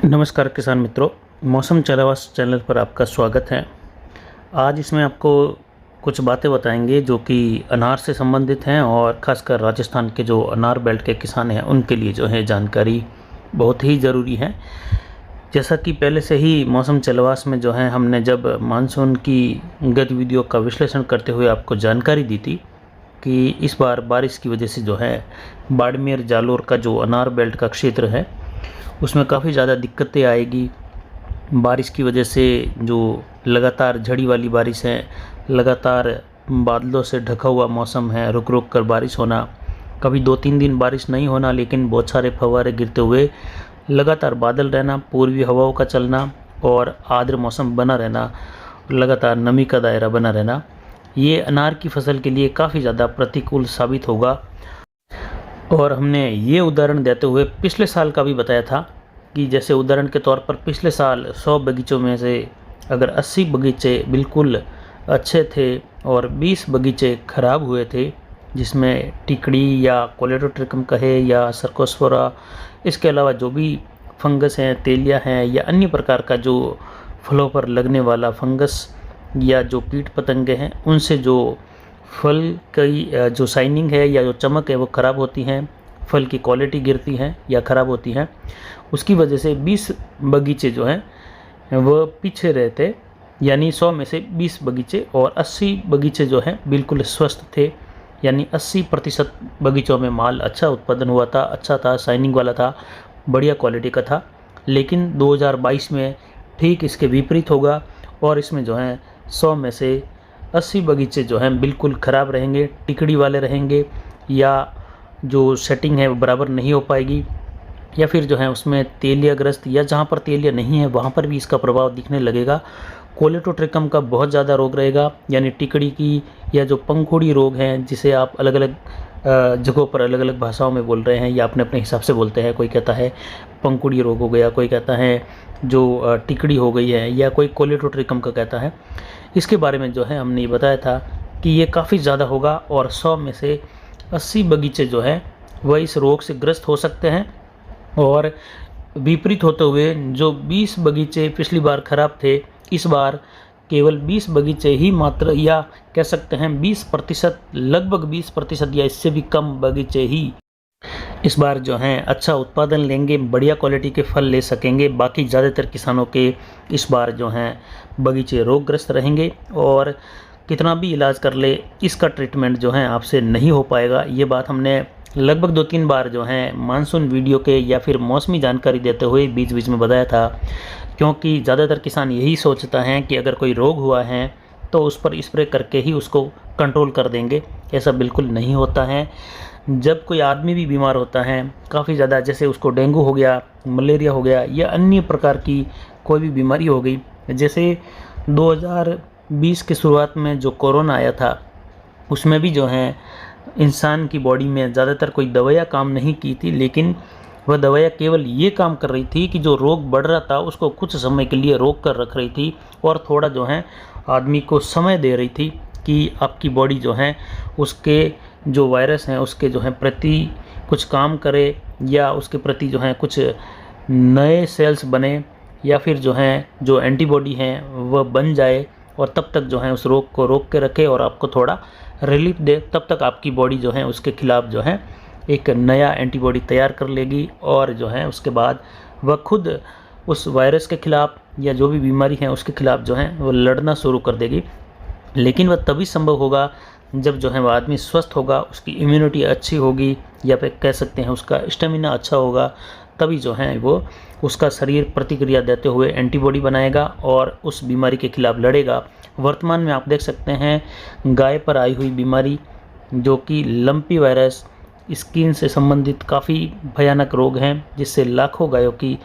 नमस्कार किसान मित्रों, मौसम चलावास चैनल पर आपका स्वागत है। आज इसमें आपको कुछ बातें बताएंगे जो कि अनार से संबंधित हैं और ख़ासकर राजस्थान के जो अनार बेल्ट के किसान हैं उनके लिए जो है जानकारी बहुत ही ज़रूरी है। जैसा कि पहले से ही मौसम चलवास में जो है हमने जब मानसून की गतिविधियों का विश्लेषण करते हुए आपको जानकारी दी थी कि इस बार बारिश की वजह से जो है बाड़मेर जालोर का जो अनार बेल्ट का क्षेत्र है उसमें काफ़ी ज़्यादा दिक्कतें आएगी। बारिश की वजह से जो लगातार झड़ी वाली बारिश है, लगातार बादलों से ढका हुआ मौसम है, रुक रुक कर बारिश होना, कभी 2-3 दिन बारिश नहीं होना लेकिन बहुत सारे फव्वारे गिरते हुए लगातार बादल रहना, पूर्वी हवाओं का चलना और आर्द्र मौसम बना रहना, लगातार नमी का दायरा बना रहना, ये अनार की फसल के लिए काफ़ी ज़्यादा प्रतिकूल साबित होगा। और हमने ये उदाहरण देते हुए पिछले साल का भी बताया था कि जैसे उदाहरण के तौर पर पिछले साल 100 बगीचों में से अगर 80 बगीचे बिल्कुल अच्छे थे और 20 बगीचे खराब हुए थे, जिसमें टिकड़ी या कोलेडोट्रिकम कहे या सर्कोस्फोरा, इसके अलावा जो भी फंगस हैं, तेलिया हैं या अन्य प्रकार का जो फलों पर लगने वाला फंगस या जो कीट पतंगे हैं, उनसे जो फल की जो शाइनिंग है या जो चमक है वो ख़राब होती हैं, फल की क्वालिटी गिरती है या ख़राब होती है। उसकी वजह से 20 बगीचे जो हैं वो पीछे रहते, यानी 100 में से 20 बगीचे और 80 बगीचे जो हैं बिल्कुल स्वस्थ थे, यानी 80% बगीचों में माल अच्छा उत्पादन हुआ था, अच्छा था, शाइनिंग वाला था, बढ़िया क्वालिटी का था। लेकिन 2022 में ठीक इसके विपरीत होगा और इसमें जो है 100 में से 80 बगीचे जो हैं बिल्कुल ख़राब रहेंगे, टिकड़ी वाले रहेंगे या जो सेटिंग है वो बराबर नहीं हो पाएगी, या फिर जो है उसमें तेलियाग्रस्त या जहाँ पर तेलिया नहीं है वहाँ पर भी इसका प्रभाव दिखने लगेगा। कोलेटोट्रिकम का बहुत ज़्यादा रोग रहेगा, यानी टिकड़ी की या जो पंखुड़ी रोग हैं, जिसे आप अलग अलग जगहों पर अलग अलग भाषाओं में बोल रहे हैं या अपने अपने हिसाब से बोलते हैं। कोई कहता है पंखुड़ी रोग हो गया, कोई कहता है जो टिकड़ी हो गई है, या कोई कोलेटोट्रिकम का कहता है। इसके बारे में जो है हमने ये बताया था कि ये काफ़ी ज़्यादा होगा और 100 में से 80 बगीचे जो हैं वह इस रोग से ग्रस्त हो सकते हैं। और विपरीत होते हुए जो 20 बगीचे पिछली बार ख़राब थे, इस बार केवल 20 बगीचे ही मात्र, या कह सकते हैं 20%, लगभग 20% या इससे भी कम बगीचे ही इस बार जो हैं अच्छा उत्पादन लेंगे, बढ़िया क्वालिटी के फल ले सकेंगे। बाकी ज़्यादातर किसानों के इस बार जो हैं बगीचे रोगग्रस्त रहेंगे और कितना भी इलाज कर ले इसका ट्रीटमेंट जो है आपसे नहीं हो पाएगा। ये बात हमने लगभग 2-3 बार जो है मानसून वीडियो के या फिर मौसमी जानकारी देते हुए बीच बीच में बताया था, क्योंकि ज़्यादातर किसान यही सोचता है कि अगर कोई रोग हुआ है तो उस पर स्प्रे करके ही उसको कंट्रोल कर देंगे। ऐसा बिल्कुल नहीं होता है। जब कोई आदमी भी बीमार होता है काफ़ी ज़्यादा, जैसे उसको डेंगू हो गया, मलेरिया हो गया या अन्य प्रकार की कोई भी बीमारी हो गई, जैसे 2020 की शुरुआत में जो कोरोना आया था उसमें भी जो है इंसान की बॉडी में ज़्यादातर कोई दवाइयाँ काम नहीं की थी, लेकिन वह दवाइयाँ केवल ये काम कर रही थी कि जो रोग बढ़ रहा था उसको कुछ समय के लिए रोक कर रख रही थी और थोड़ा जो है आदमी को समय दे रही थी कि आपकी बॉडी जो है उसके जो वायरस हैं उसके जो है प्रति कुछ काम करे या उसके प्रति जो है कुछ नए सेल्स बने या फिर जो है जो एंटीबॉडी हैं वह बन जाए और तब तक जो है उस रोग को रोक के रखे और आपको थोड़ा रिलीफ दे। तब तक आपकी बॉडी जो है उसके खिलाफ जो है एक नया एंटीबॉडी तैयार कर लेगी और जो है उसके बाद वह खुद उस वायरस के खिलाफ या जो भी बीमारी है उसके खिलाफ जो है वो लड़ना शुरू कर देगी। लेकिन वह तभी संभव होगा जब जो है वह आदमी स्वस्थ होगा, उसकी इम्यूनिटी अच्छी होगी या फिर कह सकते हैं उसका स्टेमिना अच्छा होगा, तभी जो है वो उसका शरीर प्रतिक्रिया देते हुए एंटीबॉडी बनाएगा और उस बीमारी के खिलाफ लड़ेगा। वर्तमान में आप देख सकते हैं गाय पर आई हुई बीमारी जो कि लंपी वायरस, स्किन से संबंधित काफ़ी भयानक रोग हैं जिससे लाखों गायों की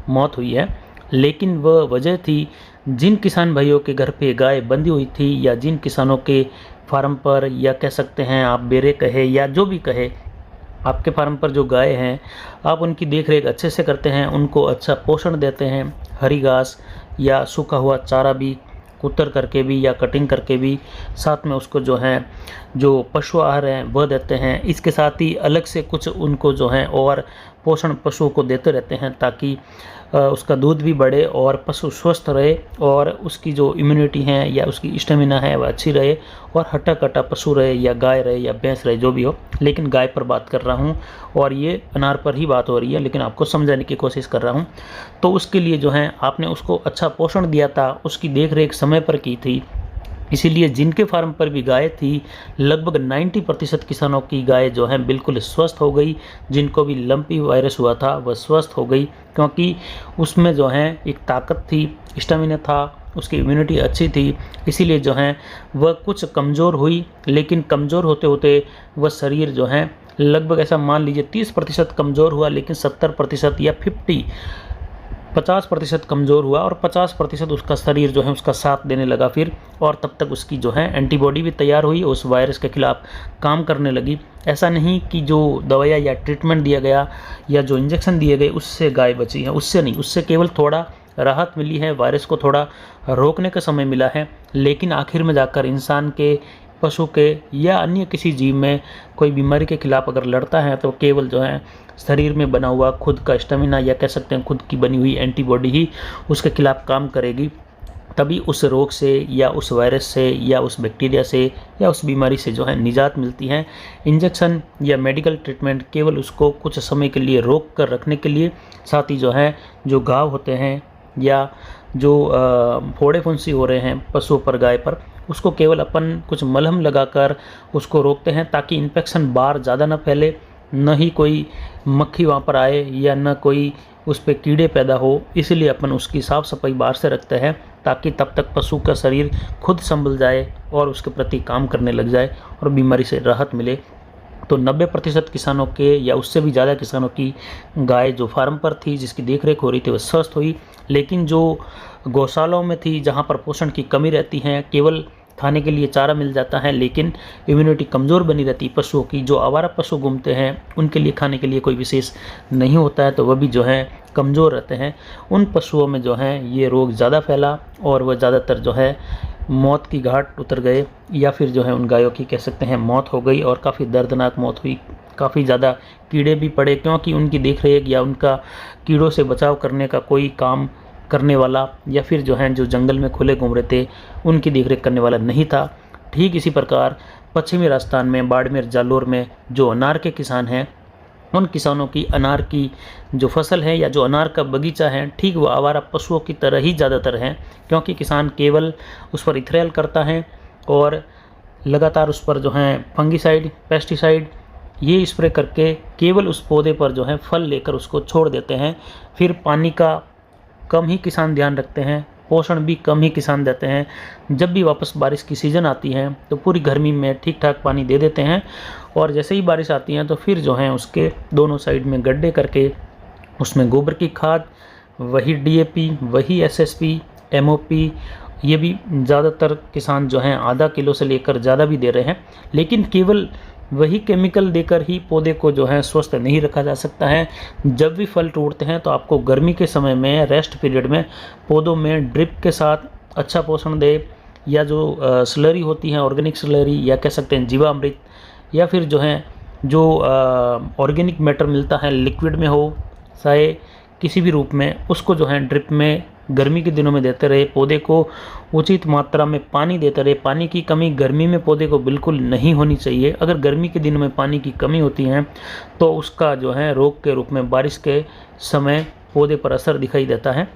मौत हुई है। लेकिन वह वजह थी जिन किसान भाइयों के घर पे गाय बंधी हुई थी या जिन किसानों के फार्म पर, या कह सकते हैं आप बेरे कहे या जो भी कहे, आपके फार्म पर जो गाय हैं आप उनकी देख रेख अच्छे से करते हैं, उनको अच्छा पोषण देते हैं, हरी घास या सूखा हुआ चारा भी कुतर करके भी या कटिंग करके भी, साथ में उसको जो है जो पशु आहार हैं वह देते हैं। इसके साथ ही अलग से कुछ उनको जो है और पोषण पशुओं को देते रहते हैं ताकि उसका दूध भी बढ़े और पशु स्वस्थ रहे और उसकी जो इम्यूनिटी है या उसकी स्टेमिना है वह अच्छी रहे और हट्टा कट्टा पशु रहे या गाय रहे या भैंस रहे जो भी हो। लेकिन गाय पर बात कर रहा हूँ और ये अनार पर ही बात हो रही है, लेकिन आपको समझाने की कोशिश कर रहा हूँ। तो उसके लिए जो है आपने उसको अच्छा पोषण दिया था, उसकी देख रेख समय पर की थी, इसीलिए जिनके फार्म पर भी गाय थी लगभग 90% किसानों की गाय जो है बिल्कुल स्वस्थ हो गई। जिनको भी लंपी वायरस हुआ था वह स्वस्थ हो गई, क्योंकि उसमें जो है एक ताकत थी, स्टेमिना था, उसकी इम्यूनिटी अच्छी थी। इसीलिए जो है वह कुछ कमज़ोर हुई, लेकिन कमज़ोर होते होते वह शरीर जो है लगभग ऐसा मान लीजिए 30% कमज़ोर हुआ, लेकिन 70% या 50% कमज़ोर हुआ और 50% उसका शरीर जो है उसका साथ देने लगा फिर। और तब तक उसकी जो है एंटीबॉडी भी तैयार हुई, उस वायरस के खिलाफ काम करने लगी। ऐसा नहीं कि जो दवाइयाँ या ट्रीटमेंट दिया गया या जो इंजेक्शन दिए गए उससे गाय बची है, उससे नहीं, उससे केवल थोड़ा राहत मिली है, वायरस को थोड़ा रोकने का समय मिला है। लेकिन आखिर में जाकर इंसान के, पशु के या अन्य किसी जीव में कोई बीमारी के खिलाफ अगर लड़ता है तो केवल जो है शरीर में बना हुआ खुद का स्टेमिना या कह सकते हैं खुद की बनी हुई एंटीबॉडी ही उसके खिलाफ काम करेगी। तभी उस रोग से या उस वायरस से या उस बैक्टीरिया से या उस बीमारी से जो है निजात मिलती है। इंजेक्शन या मेडिकल ट्रीटमेंट केवल उसको कुछ समय के लिए रोक कर रखने के लिए, साथ ही जो है जो घाव होते हैं या जो फोड़े फुंसी हो रहे हैं पशुओं पर, गाय पर, उसको केवल अपन कुछ मलहम लगाकर उसको रोकते हैं ताकि इन्फेक्शन बाहर ज़्यादा ना फैले, न ही कोई मक्खी वहाँ पर आए या न कोई उस पर कीड़े पैदा हो। इसलिए अपन उसकी साफ़ सफाई बाहर से रखते हैं ताकि तब तक पशु का शरीर खुद संभल जाए और उसके प्रति काम करने लग जाए और बीमारी से राहत मिले। तो 90% किसानों के या उससे भी ज़्यादा किसानों की गाय जो फार्म पर थी, जिसकी देखरेख हो रही थी, वह स्वस्थ हुई। लेकिन जो गौशालाओं में थी, जहाँ पर पोषण की कमी रहती है, केवल खाने के लिए चारा मिल जाता है लेकिन इम्यूनिटी कमज़ोर बनी रहती पशुओं की, जो आवारा पशु घूमते हैं उनके लिए खाने के लिए कोई विशेष नहीं होता है, तो वह भी जो है कमज़ोर रहते हैं। उन पशुओं में जो है ये रोग ज़्यादा फैला और वह ज़्यादातर जो है मौत की घाट उतर गए, या फिर जो है उन गायों की कह सकते हैं मौत हो गई और काफ़ी दर्दनाक मौत हुई। काफ़ी ज़्यादा कीड़े भी पड़े, क्योंकि उनकी देखरेख या उनका कीड़ों से बचाव करने का कोई काम करने वाला या फिर जो है जो जंगल में खुले घूम रहे थे उनकी देखरेख करने वाला नहीं था। ठीक इसी प्रकार पश्चिमी राजस्थान में, बाड़मेर, जालोर में जो अनार के किसान हैं, उन किसानों की अनार की जो फसल है या जो अनार का बगीचा है, ठीक वो आवारा पशुओं की तरह ही ज़्यादातर हैं, क्योंकि किसान केवल उस पर इथ्रेल करता है और लगातार उस पर जो है फंगीसाइड, पेस्टिसाइड ये स्प्रे करके केवल उस पौधे पर जो है फल लेकर उसको छोड़ देते हैं। फिर पानी का कम ही किसान ध्यान रखते हैं, पोषण भी कम ही किसान देते हैं। जब भी वापस बारिश की सीज़न आती है तो पूरी गर्मी में ठीक ठाक पानी दे देते हैं और जैसे ही बारिश आती है तो फिर जो है उसके दोनों साइड में गड्ढे करके उसमें गोबर की खाद, वही डीएपी, वही एसएसपी, एमओपी, ये भी ज़्यादातर किसान जो हैं आधा किलो से लेकर ज़्यादा भी दे रहे हैं। लेकिन केवल वही केमिकल देकर ही पौधे को जो है स्वस्थ नहीं रखा जा सकता है। जब भी फल टूटते हैं तो आपको गर्मी के समय में, रेस्ट पीरियड में पौधों में ड्रिप के साथ अच्छा पोषण दे, या जो स्लरी होती है ऑर्गेनिक स्लरी या कह सकते हैं जीवामृत, या फिर जो है जो ऑर्गेनिक मैटर मिलता है लिक्विड में हो चाहे किसी भी रूप में, उसको जो है ड्रिप में गर्मी के दिनों में देते रहे। पौधे को उचित मात्रा में पानी देते रहे। पानी की कमी गर्मी में पौधे को बिल्कुल नहीं होनी चाहिए। अगर गर्मी के दिनों में पानी की कमी होती है तो उसका जो है रोग के रूप में बारिश के समय पौधे पर असर दिखाई देता है।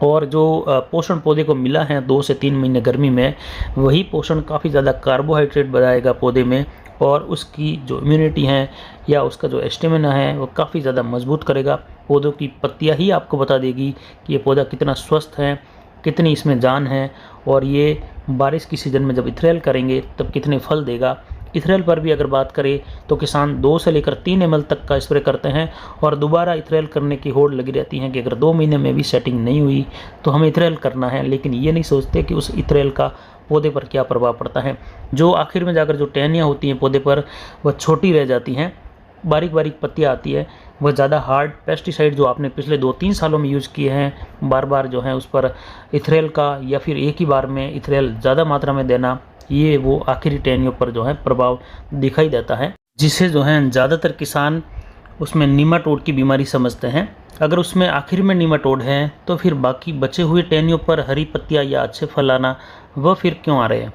और जो पोषण पौधे को मिला है 2 से 3 महीने गर्मी में, वही पोषण काफ़ी ज़्यादा कार्बोहाइड्रेट बढ़ाएगा पौधे में और उसकी जो इम्यूनिटी है या उसका जो स्टेमिना है वो काफ़ी ज़्यादा मजबूत करेगा। पौधों की पत्तियां ही आपको बता देगी कि ये पौधा कितना स्वस्थ है, कितनी इसमें जान है, और ये बारिश की सीज़न में जब इथ्रेल करेंगे तब कितने फल देगा। इथ्रेल पर भी अगर बात करें तो किसान 2 से लेकर 3 ml तक का स्प्रे करते हैं और दोबारा इथ्रेल करने की होड़ लगी रहती है कि अगर 2 महीने में भी सेटिंग नहीं हुई तो हमें इथ्रेल करना है। लेकिन ये नहीं सोचते कि उस इथ्रेल का पौधे पर क्या प्रभाव पड़ता है। जो आखिर में जाकर जो टहनियाँ होती हैं पौधे पर वह छोटी रह जाती हैं, बारीक बारीक पत्तियाँ आती है, वह ज़्यादा हार्ड पेस्टिसाइड जो आपने पिछले 2-3 सालों में यूज़ किए हैं बार बार जो है उस पर इथ्रेल का या फिर एक ही बार में इथ्रेल ज़्यादा मात्रा में देना, ये वो आखिरी टहनियों पर जो है प्रभाव दिखाई देता है, जिससे जो है ज़्यादातर किसान उसमें नीमाटोड की बीमारी समझते हैं। अगर उसमें आखिर में नीमाटोड है तो फिर बाकी बचे हुए टहनियों पर हरी पत्तियाँ या अच्छे फल आना वह फिर क्यों आ रहे हैं,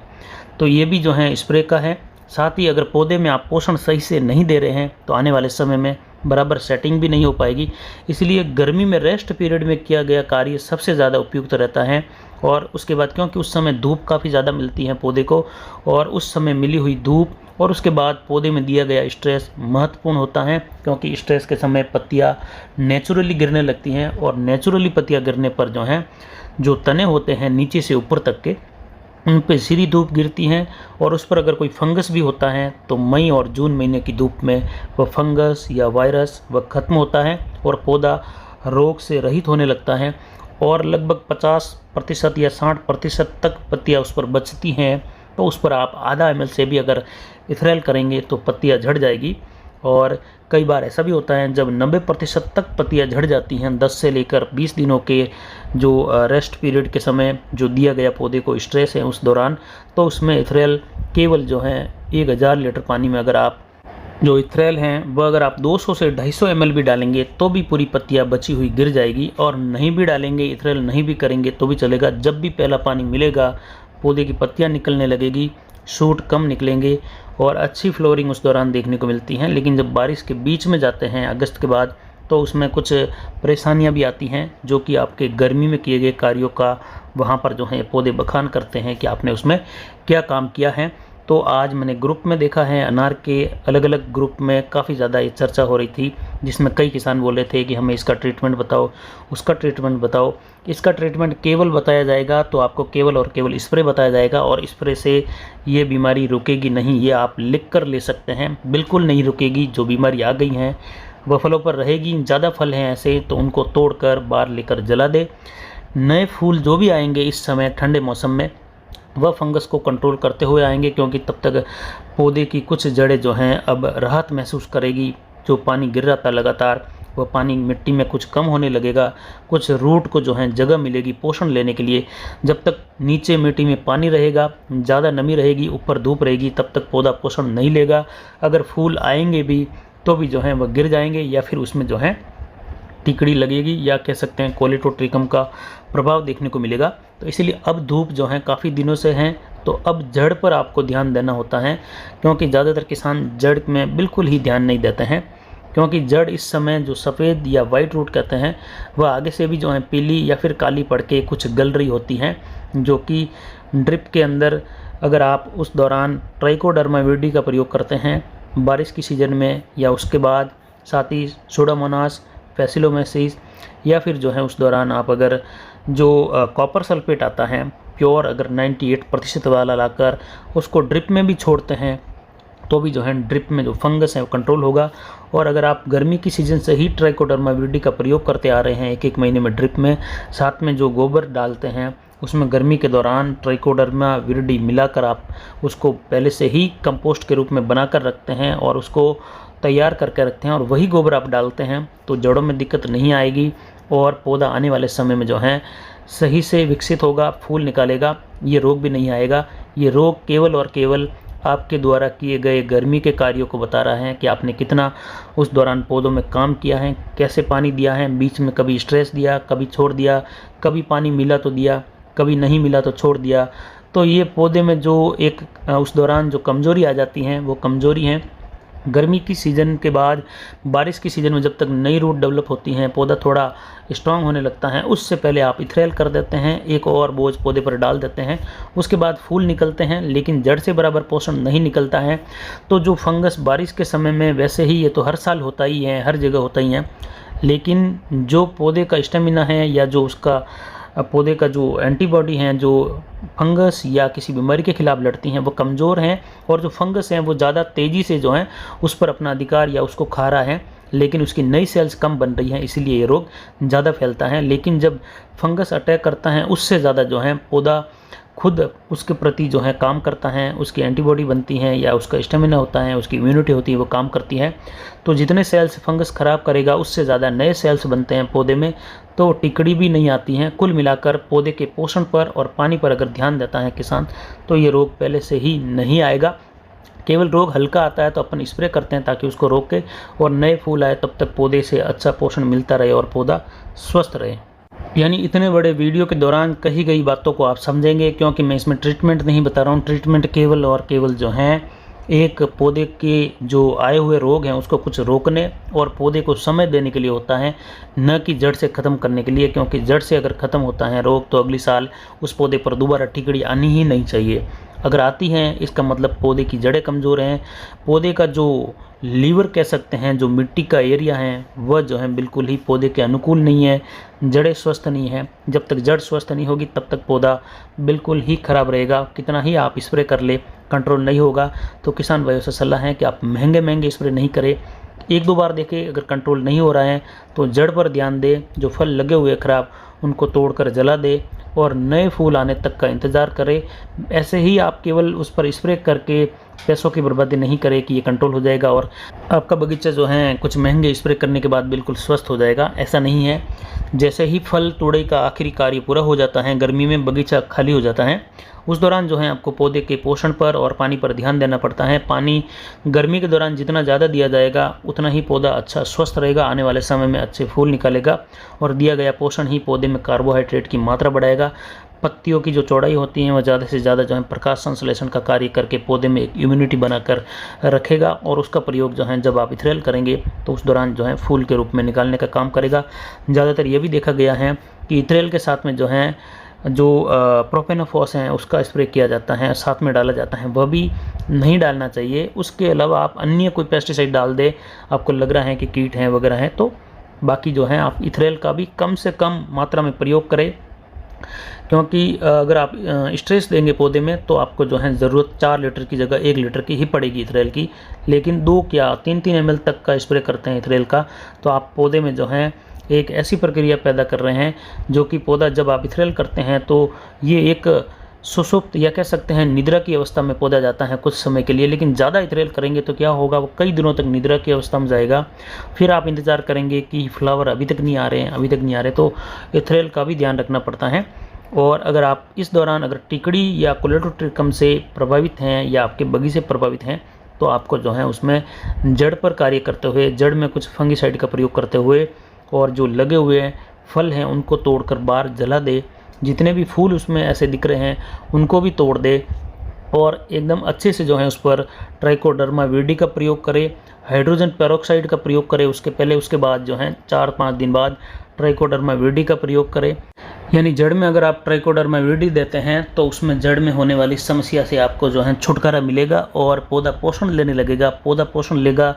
तो ये भी जो है स्प्रे का है। साथ ही अगर पौधे में आप पोषण सही से नहीं दे रहे हैं तो आने वाले समय में बराबर सेटिंग भी नहीं हो पाएगी। इसलिए गर्मी में रेस्ट पीरियड में किया गया कार्य सबसे ज़्यादा उपयुक्त रहता है। और उसके बाद क्योंकि उस समय धूप काफ़ी ज़्यादा मिलती है पौधे को, और उस समय मिली हुई धूप और उसके बाद पौधे में दिया गया स्ट्रेस महत्वपूर्ण होता है, क्योंकि स्ट्रेस के समय पत्तियाँ नेचुरली गिरने लगती हैं, और नेचुरली पत्तियाँ गिरने पर जो हैं जो तने होते हैं नीचे से ऊपर तक के, उन पे सीधी धूप गिरती हैं। और उस पर अगर कोई फंगस भी होता है तो मई और जून महीने की धूप में वह फंगस या वायरस वह ख़त्म होता है और पौधा रोग से रहित होने लगता है, और लगभग 50% या 60% तक पत्तियाँ उस पर बचती हैं। तो उस पर आप आधा ml से भी अगर इथरेल करेंगे तो पत्तियाँ झड़ जाएगी। और कई बार ऐसा भी होता है जब 90% तक पत्तियाँ झड़ जाती हैं 10 से लेकर 20 दिनों के जो रेस्ट पीरियड के समय जो दिया गया पौधे को स्ट्रेस है उस दौरान, तो उसमें इथरेल केवल जो है 1000 लीटर पानी में अगर आप जो इथरेल हैं वह अगर आप 200 से 250 ml भी डालेंगे तो भी पूरी पत्तियाँ बची हुई गिर जाएगी। और नहीं भी डालेंगे, इथरेल नहीं भी करेंगे तो भी चलेगा। जब भी पहला पानी मिलेगा पौधे की पत्तियाँ निकलने लगेगी, शूट कम निकलेंगे और अच्छी फ्लोरिंग उस दौरान देखने को मिलती हैं। लेकिन जब बारिश के बीच में जाते हैं अगस्त के बाद, तो उसमें कुछ परेशानियां भी आती हैं जो कि आपके गर्मी में किए गए कार्यों का वहाँ पर जो है पौधे बखान करते हैं कि आपने उसमें क्या काम किया है। तो आज मैंने ग्रुप में देखा है, अनार के अलग अलग ग्रुप में काफ़ी ज़्यादा ये चर्चा हो रही थी, जिसमें कई किसान बोल रहे थे कि हमें इसका ट्रीटमेंट बताओ, उसका ट्रीटमेंट बताओ। इसका ट्रीटमेंट केवल बताया जाएगा तो आपको केवल और केवल स्प्रे बताया जाएगा, और स्प्रे से ये बीमारी रुकेगी नहीं, ये आप लिख कर ले सकते हैं, बिल्कुल नहीं रुकेगी। जो बीमारी आ गई हैं वह फलों पर रहेगी। ज़्यादा फल हैं ऐसे तो उनको तोड़कर बाहर लेकर जला दे। नए फूल जो भी आएंगे इस समय ठंडे मौसम में वह फंगस को कंट्रोल करते हुए आएंगे, क्योंकि तब तक पौधे की कुछ जड़ें जो हैं अब राहत महसूस करेगी। जो पानी गिर रहा था लगातार वह पानी मिट्टी में कुछ कम होने लगेगा, कुछ रूट को जो है जगह मिलेगी पोषण लेने के लिए। जब तक नीचे मिट्टी में पानी रहेगा, ज़्यादा नमी रहेगी, ऊपर धूप रहेगी, तब तक पौधा पोषण नहीं लेगा। अगर फूल आएंगे भी तो भी जो है वह गिर जाएंगे, या फिर उसमें जो है टिकड़ी लगेगी, या कह सकते हैं कोलेटोट्रिकम का प्रभाव देखने को मिलेगा। तो इसीलिए अब धूप जो है काफ़ी दिनों से हैं, तो अब जड़ पर आपको ध्यान देना होता है, क्योंकि ज़्यादातर किसान जड़ में बिल्कुल ही ध्यान नहीं देते हैं। क्योंकि जड़ इस समय जो सफ़ेद या वाइट रूट कहते हैं वह आगे से भी जो है पीली या फिर काली पड़ के कुछ गल रही होती हैं, जो कि ड्रिप के अंदर अगर आप उस दौरान ट्राइकोडर्मा विरिडी का प्रयोग करते हैं बारिश की सीज़न में, या उसके बाद साथ ही सुडोमोनास, फैसिलोमेसिस, या फिर जो है उस दौरान आप अगर जो कॉपर सल्फेट आता है प्योर अगर 98% वाला लाकर उसको ड्रिप में भी छोड़ते हैं तो भी जो है ड्रिप में जो फंगस है वो कंट्रोल होगा। और अगर आप गर्मी की सीज़न से ही ट्राइकोडर्मा विरिडी का प्रयोग करते आ रहे हैं एक एक महीने में ड्रिप में, साथ में जो गोबर डालते हैं उसमें गर्मी के दौरान ट्राइकोडर्मा विरिडी मिलाकर आप उसको पहले से ही कंपोस्ट के रूप में बनाकर रखते हैं और उसको तैयार करके रखते हैं और वही गोबर आप डालते हैं, तो जड़ों में दिक्कत नहीं आएगी और पौधा आने वाले समय में जो है सही से विकसित होगा, फूल निकालेगा, ये रोग भी नहीं आएगा। ये रोग केवल और केवल आपके द्वारा किए गए गर्मी के कार्यों को बता रहा है कि आपने कितना उस दौरान पौधों में काम किया है, कैसे पानी दिया है, बीच में कभी स्ट्रेस दिया, कभी छोड़ दिया, कभी पानी मिला तो दिया, कभी नहीं मिला तो छोड़ दिया। तो ये पौधे में जो एक उस दौरान जो कमज़ोरी आ जाती हैं वो कमज़ोरी हैं। गर्मी की सीज़न के बाद बारिश की सीज़न में जब तक नई रूट डेवलप होती हैं, पौधा थोड़ा स्ट्रांग होने लगता है, उससे पहले आप इथरेल कर देते हैं, एक और बोझ पौधे पर डाल देते हैं। उसके बाद फूल निकलते हैं लेकिन जड़ से बराबर पोषण नहीं निकलता है। तो जो फंगस बारिश के समय में वैसे ही ये तो हर साल होता ही है, हर जगह होता ही है, लेकिन जो पौधे का स्टेमिना है या जो उसका पौधे का जो एंटीबॉडी हैं जो फंगस या किसी बीमारी के खिलाफ लड़ती हैं वो कमज़ोर हैं, और जो फंगस हैं वो ज़्यादा तेज़ी से जो है उस पर अपना अधिकार या उसको खा रहा है, लेकिन उसकी नई सेल्स कम बन रही हैं, इसलिए ये रोग ज़्यादा फैलता है। लेकिन जब फंगस अटैक करता है उससे ज़्यादा जो है पौधा खुद उसके प्रति जो है काम करता है, उसकी एंटीबॉडी बनती हैं या उसका स्टेमिना होता है, उसकी इम्यूनिटी होती है, वो काम करती है। तो जितने सेल्स फंगस ख़राब करेगा उससे ज़्यादा नए सेल्स बनते हैं पौधे में, तो टिकड़ी भी नहीं आती हैं। कुल मिलाकर पौधे के पोषण पर और पानी पर अगर ध्यान देता है किसान तो ये रोग पहले से ही नहीं आएगा। केवल रोग हल्का आता है तो अपन स्प्रे करते हैं ताकि उसको रोके, और नए फूल आए तब तक पौधे से अच्छा पोषण मिलता रहे और पौधा स्वस्थ रहे। यानी इतने बड़े वीडियो के दौरान कही गई बातों को आप समझेंगे, क्योंकि मैं इसमें ट्रीटमेंट नहीं बता रहा हूँ। ट्रीटमेंट केवल और केवल जो हैं एक पौधे के जो आए हुए रोग हैं उसको कुछ रोकने और पौधे को समय देने के लिए होता है, न कि जड़ से ख़त्म करने के लिए। क्योंकि जड़ से अगर ख़त्म होता है रोग तो अगली साल उस पौधे पर दोबारा टिकड़ी आनी ही नहीं चाहिए। अगर आती हैं इसका मतलब पौधे की जड़ें कमज़ोर हैं, पौधे का जो लीवर कह सकते हैं, जो मिट्टी का एरिया है वह जो है बिल्कुल ही पौधे के अनुकूल नहीं है, जड़ें स्वस्थ नहीं है। जब तक जड़ स्वस्थ नहीं होगी तब तक पौधा बिल्कुल ही ख़राब रहेगा। कितना ही आप स्प्रे कर ले कंट्रोल नहीं होगा। तो किसान भाइयों से सलाह है कि आप महंगे महंगे स्प्रे नहीं करें, एक दो बार देखें, अगर कंट्रोल नहीं हो रहा है तो जड़ पर ध्यान दें। जो फल लगे हुए खराब उनको तोड़कर जला दे और नए फूल आने तक का इंतज़ार करें। ऐसे ही आप केवल उस पर स्प्रे करके पैसों की बर्बादी नहीं करें कि ये कंट्रोल हो जाएगा और आपका बगीचा जो है कुछ महंगे स्प्रे करने के बाद बिल्कुल स्वस्थ हो जाएगा। ऐसा नहीं है। जैसे ही फल तोड़े का आखिरी कार्य पूरा हो जाता है, गर्मी में बगीचा खाली हो जाता है, उस दौरान जो है आपको पौधे के पोषण पर और पानी पर ध्यान देना पड़ता है। पानी गर्मी के दौरान जितना ज़्यादा दिया जाएगा उतना ही पौधा अच्छा स्वस्थ रहेगा, आने वाले समय में अच्छे फूल निकालेगा, और दिया गया पोषण ही पौधे में कार्बोहाइड्रेट की मात्रा बढ़ाएगा। पत्तियों की जो चौड़ाई होती है वह ज़्यादा से ज़्यादा जो है प्रकाश संश्लेषण का कार्य करके पौधे में एक इम्यूनिटी बनाकर रखेगा, और उसका प्रयोग जो है जब आप इथेनॉल करेंगे तो उस दौरान जो है फूल के रूप में निकालने का काम करेगा। ज़्यादातर ये भी देखा गया है कि इथेनॉल के साथ में जो है जो प्रोपेनोफॉस है उसका स्प्रे किया जाता है, साथ में डाला जाता है, वह भी नहीं डालना चाहिए। उसके अलावा आप अन्य कोई पेस्टिसाइड डाल दे, आपको लग रहा है कि कीट हैं वगैरह हैं, तो बाकी जो है आप इथेनॉल का भी कम से कम मात्रा में प्रयोग करें। क्योंकि अगर आप स्ट्रेस देंगे पौधे में तो आपको जो है ज़रूरत 4 लीटर की जगह 1 लीटर की ही पड़ेगी इथेनॉल की। लेकिन 2 या 3-3 ml तक का स्प्रे करते हैं इथेनॉल का, तो आप पौधे में जो है एक ऐसी प्रक्रिया पैदा कर रहे हैं जो कि पौधा जब आप इथेनॉल करते हैं तो ये एक सुषुप्त या कह सकते हैं निद्रा की अवस्था में पौधा जाता है कुछ समय के लिए। लेकिन ज़्यादा इथेनॉल करेंगे तो क्या होगा, वो कई दिनों तक निद्रा की अवस्था में जाएगा। फिर आप इंतज़ार करेंगे कि फ्लावर अभी तक नहीं आ रहे हैं, अभी तक नहीं आ रहे, तो इथेनॉल का भी ध्यान रखना पड़ता है। और अगर आप इस दौरान अगर टिकड़ी या कोलेडोट्रिकम से प्रभावित हैं या आपके बगीचे प्रभावित हैं तो आपको जो है उसमें जड़ पर कार्य करते हुए, जड़ में कुछ फंगिसाइड का प्रयोग करते हुए, और जो लगे हुए फल हैं उनको तोड़कर बाहर जला दे। जितने भी फूल उसमें ऐसे दिख रहे हैं उनको भी तोड़ दे, और एकदम अच्छे से जो है उस पर ट्राइकोडर्मा विरिडी का प्रयोग करें, हाइड्रोजन पेरोक्साइड का प्रयोग करें उसके पहले, उसके बाद जो है 4-5 दिन बाद ट्राइकोडर्मा विरिडी का प्रयोग करें। यानी जड़ में अगर आप ट्राइकोडर्मा विरिडी देते हैं तो उसमें जड़ में होने वाली समस्या से आपको जो है छुटकारा मिलेगा और पौधा पोषण लेने लगेगा। पौधा पोषण लेगा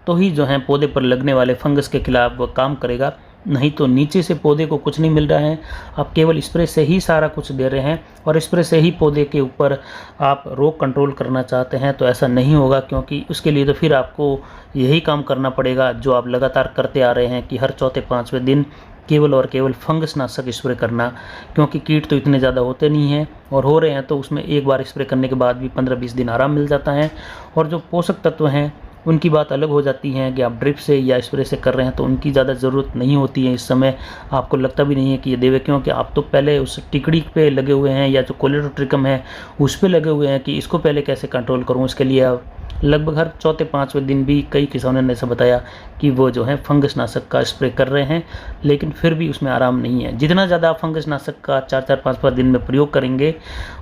तो ही जो है पौधे पर लगने वाले फंगस के खिलाफ वो काम करेगा, नहीं तो नीचे से पौधे को कुछ नहीं मिल रहा है। आप केवल स्प्रे से ही सारा कुछ दे रहे हैं और स्प्रे से ही पौधे के ऊपर आप रोग कंट्रोल करना चाहते हैं, तो ऐसा नहीं होगा। क्योंकि उसके लिए तो फिर आपको यही काम करना पड़ेगा जो आप लगातार करते आ रहे हैं कि हर चौथे 5वें दिन केवल और केवल फंगस नाशक स्प्रे करना। क्योंकि कीट तो इतने ज़्यादा होते नहीं हैं, और हो रहे हैं तो उसमें एक बार स्प्रे करने के बाद भी 15-20 दिन आराम मिल जाता है। और जो पोषक तत्व हैं उनकी बात अलग हो जाती है कि आप ड्रिप से या स्प्रे से कर रहे हैं तो उनकी ज़्यादा ज़रूरत नहीं होती है। इस समय आपको लगता भी नहीं है कि ये देवे, क्योंकि आप तो पहले उस टिकड़ी पे लगे हुए हैं या जो कोलेडोट्रिकम है उस पे लगे हुए हैं कि इसको पहले कैसे कंट्रोल करूँ। इसके लिए आप लगभग हर चौथे 5वें दिन भी कई किसानों ने ऐसा बताया कि वो जो है फंगस नाशक का स्प्रे कर रहे हैं, लेकिन फिर भी उसमें आराम नहीं है। जितना ज़्यादा आप फंगस नाशक का 4-4, 5-5 दिन में प्रयोग करेंगे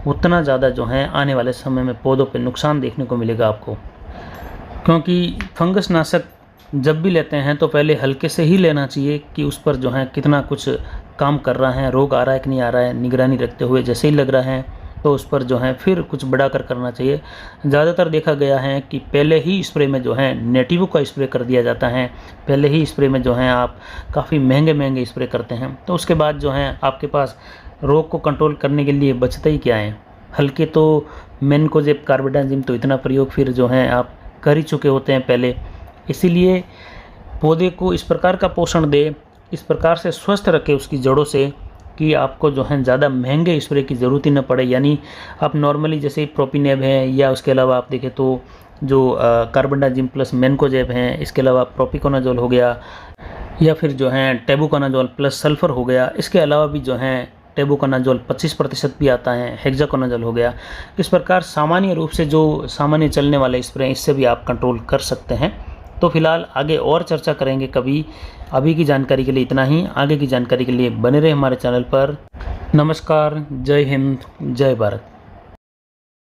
उतना ज़्यादा जो है आने वाले समय में पौधों पर नुकसान देखने को मिलेगा आपको। क्योंकि फंगस नाशक जब भी लेते हैं तो पहले हल्के से ही लेना चाहिए कि उस पर जो है कितना कुछ काम कर रहा है, रोग आ रहा है कि नहीं आ रहा है, निगरानी रखते हुए जैसे ही लग रहा है तो उस पर जो है फिर कुछ बढ़ाकर करना चाहिए। ज़्यादातर देखा गया है कि पहले ही स्प्रे में जो है नेटिवो का स्प्रे कर दिया जाता है, पहले ही स्प्रे में जो है आप काफ़ी महंगे स्प्रे करते हैं, तो उसके बाद जो है आपके पास रोग को कंट्रोल करने के लिए बचता ही क्या है। हल्के तो मेनकोजेब कार्बेंडाजिम तो इतना प्रयोग फिर जो है आप कर ही चुके होते हैं पहले। इसीलिए पौधे को इस प्रकार का पोषण दे, इस प्रकार से स्वस्थ रखे उसकी जड़ों से कि आपको जो है ज़्यादा महंगे स्प्रे की ज़रूरत ही न पड़े। यानी आप नॉर्मली जैसे प्रोपिनेब है या उसके अलावा आप देखें तो जो कार्बेंडाजिम प्लस मेनकोजेब हैं, इसके अलावा प्रोपिकोनाजोल हो गया या फिर जो है टेबुकोनाजोल प्लस सल्फ़र हो गया। इसके अलावा भी जो है टेबुकोनाजोल 25% भी आता है, हेक्साकोनाजोल हो गया। इस प्रकार सामान्य रूप से जो सामान्य चलने वाले स्प्रे, इससे भी आप कंट्रोल कर सकते हैं। तो फिलहाल आगे और चर्चा करेंगे कभी। अभी की जानकारी के लिए इतना ही। आगे की जानकारी के लिए बने रहे हमारे चैनल पर। नमस्कार, जय हिंद, जय भारत।